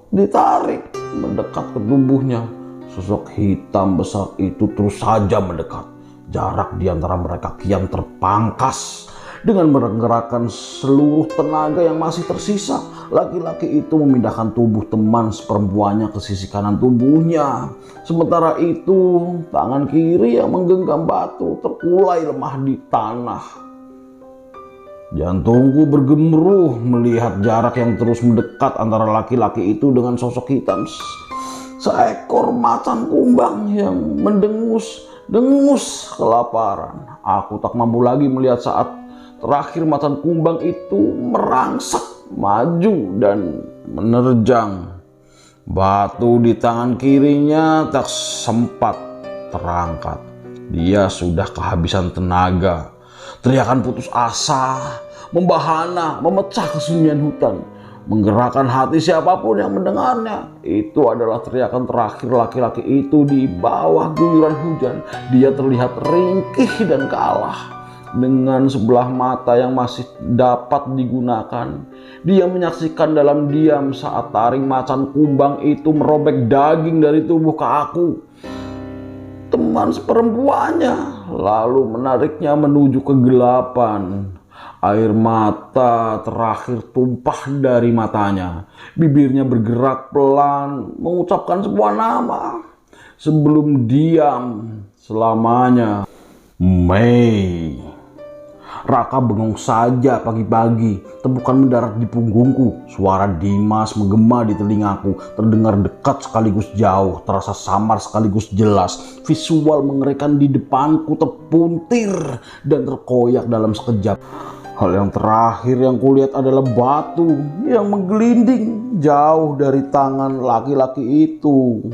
ditarik mendekat ke tubuhnya. Sosok hitam besar itu terus saja mendekat. Jarak di antara mereka kian terpangkas. Dengan menggerakkan seluruh tenaga yang masih tersisa, laki-laki itu memindahkan tubuh teman seperempuannya ke sisi kanan tubuhnya. Sementara itu, tangan kiri yang menggenggam batu terkulai lemah di tanah. Jantungku bergemuruh melihat jarak yang terus mendekat antara laki-laki itu dengan sosok hitam. Seekor macan kumbang yang mendengus kelaparan. Aku tak mampu lagi melihat saat terakhir macan kumbang itu merangsak maju dan menerjang. Batu di tangan kirinya tak sempat terangkat. Dia sudah kehabisan tenaga. Teriakan putus asa, membahana, memecah kesunyian hutan, menggerakkan hati siapapun yang mendengarnya. Itu adalah teriakan terakhir laki-laki itu di bawah guyuran hujan. Dia terlihat ringkih dan kalah. Dengan sebelah mata yang masih dapat digunakan, dia menyaksikan dalam diam saat taring macan kumbang itu merobek daging dari tubuh Kaku, teman seperempuannya, lalu menariknya menuju kegelapan. Air mata terakhir tumpah dari matanya. Bibirnya bergerak pelan mengucapkan sebuah nama sebelum diam selamanya. Mei. Raka bengong saja pagi-pagi. Tepukan mendarat di punggungku. Suara Dimas menggema di telingaku. Terdengar dekat sekaligus jauh. Terasa samar sekaligus jelas. Visual mengerikan di depanku terpuntir dan terkoyak dalam sekejap. Hal yang terakhir yang kulihat adalah batu yang menggelinding jauh dari tangan laki-laki itu.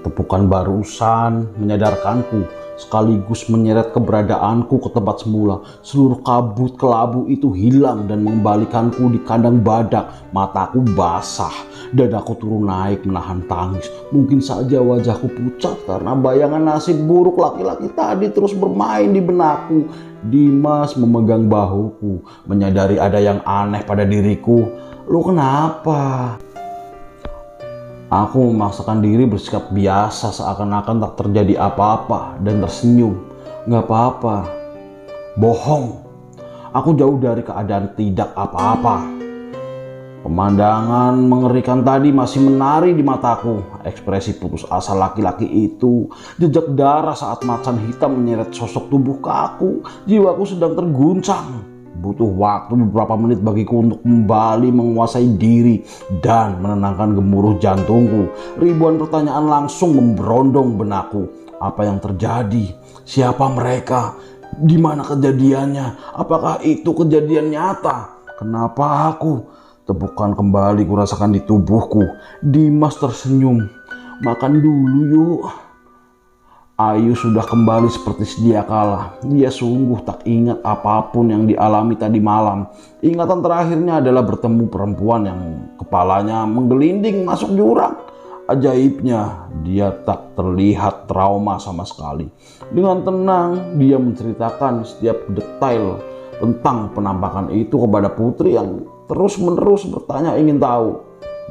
Tepukan barusan menyadarkanku sekaligus menyeret keberadaanku ke tempat semula. Seluruh kabut kelabu itu hilang dan mengembalikanku di kandang badak. Mataku basah, dadaku turun naik menahan tangis. Mungkin saja wajahku pucat karena bayangan nasib buruk laki-laki tadi terus bermain di benakku. Dimas memegang bahuku, menyadari ada yang aneh pada diriku. Lu kenapa? Aku memaksakan diri bersikap biasa seakan-akan tak terjadi apa-apa dan tersenyum. Gak apa-apa. Bohong. Aku jauh dari keadaan tidak apa-apa. Pemandangan mengerikan tadi masih menari di mataku. Ekspresi putus asa laki-laki itu, jejak darah saat macan hitam menyeret sosok tubuh Kaku. Jiwaku sedang terguncang. Butuh waktu beberapa menit bagiku untuk kembali menguasai diri dan menenangkan gemuruh jantungku. Ribuan pertanyaan langsung memberondong benakku. Apa yang terjadi? Siapa mereka? Di mana kejadiannya? Apakah itu kejadian nyata? Kenapa aku? Tepukan kembali kurasakan di tubuhku. Dimas tersenyum. Makan dulu yuk. Ayu sudah kembali seperti sedia kala. Dia sungguh tak ingat apapun yang dialami tadi malam. Ingatan terakhirnya adalah bertemu perempuan yang kepalanya menggelinding masuk jurang. Ajaibnya, dia tak terlihat trauma sama sekali. Dengan tenang, dia menceritakan setiap detail tentang penampakan itu kepada Putri yang terus-menerus bertanya ingin tahu.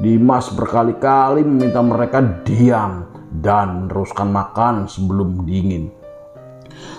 Dimas berkali-kali meminta mereka diam dan meneruskan makan sebelum dingin.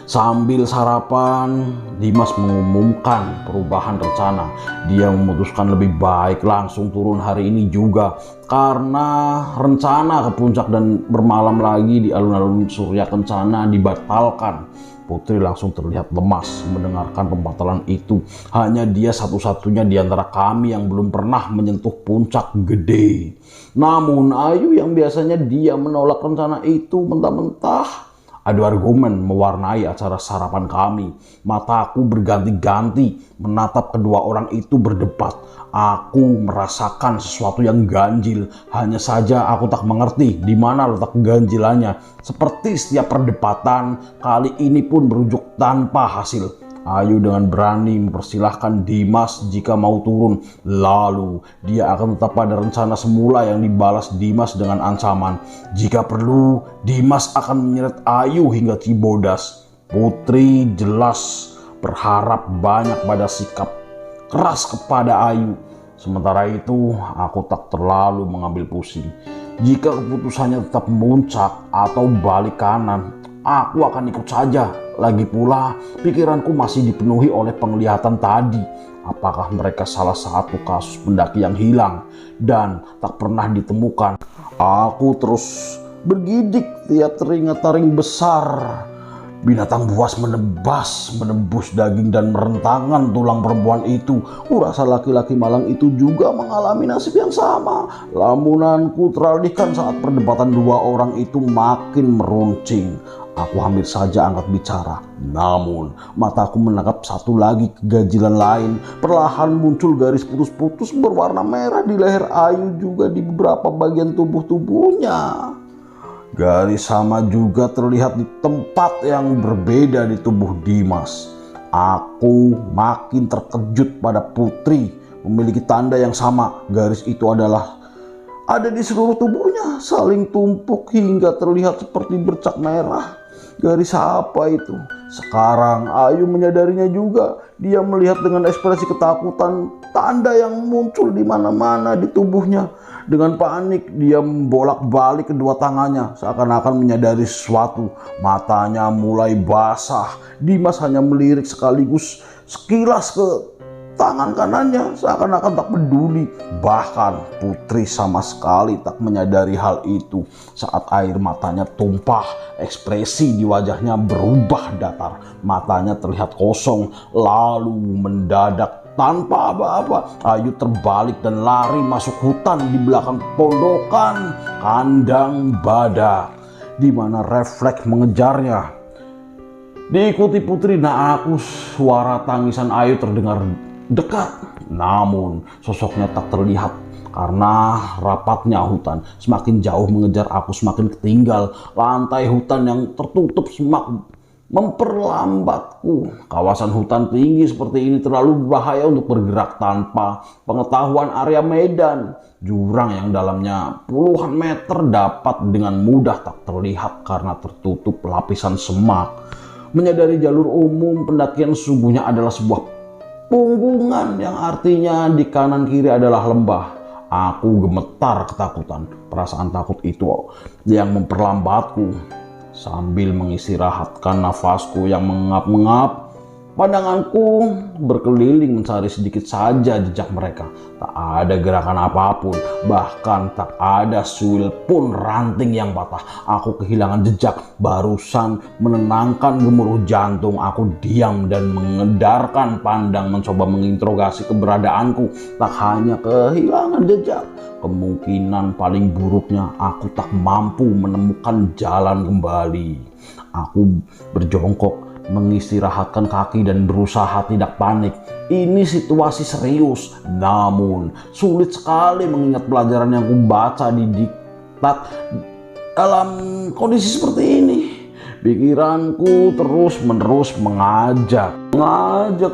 Sambil sarapan, Dimas mengumumkan perubahan rencana. Dia memutuskan lebih baik langsung turun hari ini juga karena rencana ke puncak dan bermalam lagi di alun-alun Surya Kencana dibatalkan. Putri langsung terlihat lemas mendengarkan pembatalan itu. Hanya dia satu-satunya di antara kami yang belum pernah menyentuh puncak gede. Namun Ayu yang biasanya dia menolak rencana itu mentah-mentah. Adu argumen mewarnai acara sarapan kami. Mataku berganti-ganti menatap kedua orang itu berdebat. Aku merasakan sesuatu yang ganjil. Hanya saja aku tak mengerti di mana letak keganjilannya. Seperti setiap perdebatan, kali ini pun berujung tanpa hasil. Ayu dengan berani mempersilahkan Dimas jika mau turun. Lalu dia akan tetap pada rencana semula yang dibalas Dimas dengan ancaman. Jika perlu, Dimas akan menyeret Ayu hingga Cibodas. Putri jelas berharap banyak pada sikap keras kepada Ayu. Sementara itu, aku tak terlalu mengambil pusing. Jika keputusannya tetap muncak atau balik kanan, aku akan ikut saja. Lagi pula, pikiranku masih dipenuhi oleh penglihatan tadi. Apakah mereka salah satu kasus pendaki yang hilang dan tak pernah ditemukan? Aku terus bergidik tiap teringat taring besar. Binatang buas menembus daging dan merentangkan tulang perempuan itu. Kurasa laki-laki malang itu juga mengalami nasib yang sama. Lamunanku teralihkan saat perdebatan dua orang itu makin meruncing. Aku hampir saja angkat bicara. Namun mataku menangkap satu lagi keganjilan lain. Perlahan muncul garis putus-putus berwarna merah di leher Ayu juga di beberapa bagian tubuhnya. Garis sama juga terlihat di tempat yang berbeda di tubuh Dimas. Aku makin terkejut pada Putri memiliki tanda yang sama. Garis itu ada di seluruh tubuhnya, saling tumpuk hingga terlihat seperti bercak merah. Garis apa itu? Sekarang Ayu menyadarinya juga. Dia melihat dengan ekspresi ketakutan, tanda yang muncul di mana-mana di tubuhnya. Dengan panik, dia membolak-balik kedua tangannya, seakan-akan menyadari sesuatu. Matanya mulai basah. Dimas hanya melirik sekaligus sekilas ke tangan kanannya, seakan-akan tak peduli. Bahkan Putri sama sekali tak menyadari hal itu. Saat air matanya tumpah, ekspresi di wajahnya berubah datar. Matanya terlihat kosong, lalu mendadak tanpa apa-apa Ayu terbalik dan lari masuk hutan di belakang pondokan kandang badak, di mana refleks mengejarnya. Diikuti Putri, suara tangisan Ayu terdengar dekat, namun sosoknya tak terlihat karena rapatnya hutan. Semakin jauh mengejar aku, semakin ketinggal. Lantai hutan yang tertutup semak memperlambatku. Kawasan hutan tinggi seperti ini terlalu berbahaya untuk bergerak tanpa pengetahuan area medan. Jurang yang dalamnya puluhan meter dapat dengan mudah tak terlihat karena tertutup lapisan semak. Menyadari jalur umum pendakian sesungguhnya adalah sebuah punggungan yang artinya di kanan kiri adalah lembah. Aku gemetar ketakutan. Perasaan takut itu yang memperlambatku. Sambil mengistirahatkan nafasku yang mengap-ngap, pandanganku berkeliling mencari sedikit saja jejak mereka. Tak ada gerakan apapun, bahkan tak ada suil pun ranting yang patah. Aku kehilangan jejak. Barusan menenangkan gemuruh jantung, aku diam dan mengedarkan pandang mencoba menginterogasi keberadaanku. Tak hanya kehilangan jejak, kemungkinan paling buruknya aku tak mampu menemukan jalan kembali. Aku berjongkok, mengistirahatkan kaki dan berusaha tidak panik. Ini situasi serius, namun sulit sekali mengingat pelajaran yang aku baca di diktat dalam kondisi seperti ini. Pikiranku terus-menerus mengajak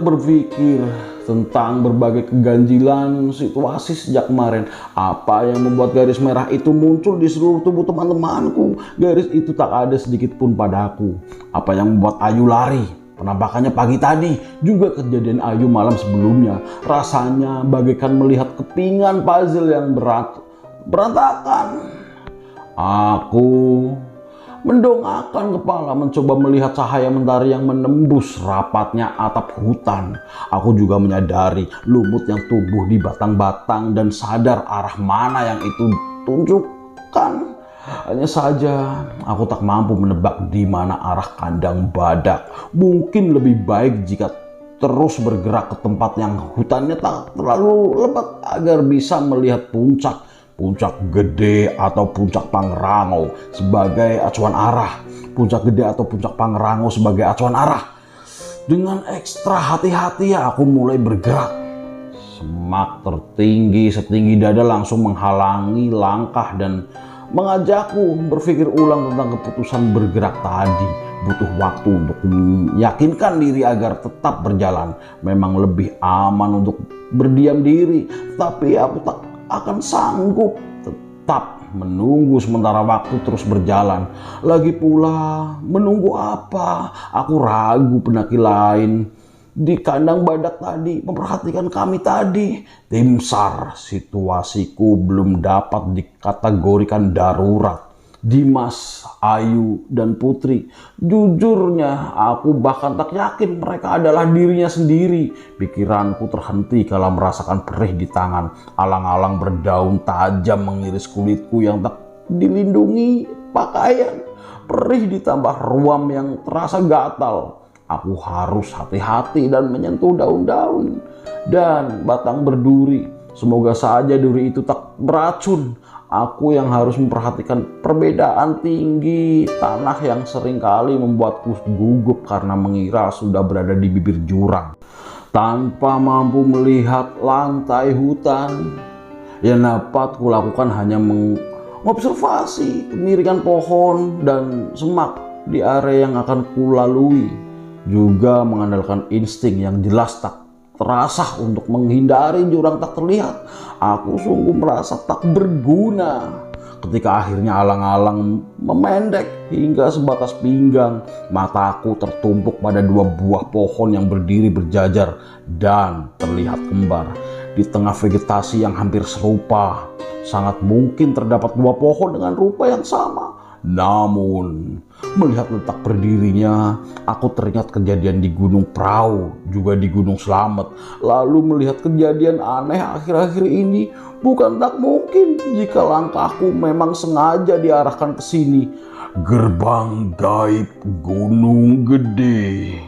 berpikir tentang berbagai keganjilan situasi sejak kemarin. Apa yang membuat garis merah itu muncul di seluruh tubuh teman-temanku? Garis itu tak ada sedikit pun padaku. Apa yang membuat Ayu lari? Penampakannya pagi tadi, juga kejadian Ayu malam sebelumnya. Rasanya bagaikan melihat kepingan puzzle yang berantakan. Aku mendongakkan kepala mencoba melihat cahaya mentari yang menembus rapatnya atap hutan. Aku juga menyadari lumut yang tumbuh di batang-batang dan sadar arah mana yang itu tunjukkan. Hanya saja aku tak mampu menebak di mana arah kandang badak. Mungkin lebih baik jika terus bergerak ke tempat yang hutannya tak terlalu lebat agar bisa melihat puncak gede atau puncak Pangrango sebagai acuan arah. Puncak gede atau puncak Pangrango sebagai acuan arah. Dengan ekstra hati-hati aku mulai bergerak. Semak tertinggi setinggi dada langsung menghalangi langkah dan mengajakku berpikir ulang tentang keputusan bergerak tadi. Butuh waktu untuk meyakinkan diri agar tetap berjalan. Memang lebih aman untuk berdiam diri, tapi aku tak akan sanggup tetap menunggu sementara waktu terus berjalan. Lagi pula, menunggu apa? Aku ragu pendaki lain di kandang badak tadi memperhatikan kami tadi. Tim SAR, situasiku belum dapat dikategorikan darurat. Dimas, Ayu, dan Putri. Jujurnya, aku bahkan tak yakin mereka adalah dirinya sendiri. Pikiranku terhenti kala merasakan perih di tangan. Alang-alang berdaun tajam mengiris kulitku yang tak dilindungi pakaian. Perih ditambah ruam yang terasa gatal. Aku harus hati-hati dan menyentuh daun-daun dan batang berduri. Semoga saja duri itu tak beracun. Aku yang harus memperhatikan perbedaan tinggi tanah yang seringkali membuatku gugup karena mengira sudah berada di bibir jurang. Tanpa mampu melihat lantai hutan, yang dapat kulakukan hanya mengobservasi kemiringan pohon dan semak di area yang akan kulalui, juga mengandalkan insting yang jelas tak terasa untuk menghindari jurang tak terlihat. Aku sungguh merasa tak berguna ketika akhirnya alang-alang memendek hingga sebatas pinggang. Mataku tertumpuk pada dua buah pohon yang berdiri berjajar dan terlihat kembar. Di tengah vegetasi yang hampir serupa, sangat mungkin terdapat dua pohon dengan rupa yang sama. Namun, melihat letak berdirinya, aku teringat kejadian di Gunung Prau, juga di Gunung Slamet. Lalu melihat kejadian aneh akhir-akhir ini, bukan tak mungkin jika langkahku memang sengaja diarahkan ke sini. Gerbang gaib Gunung Gede.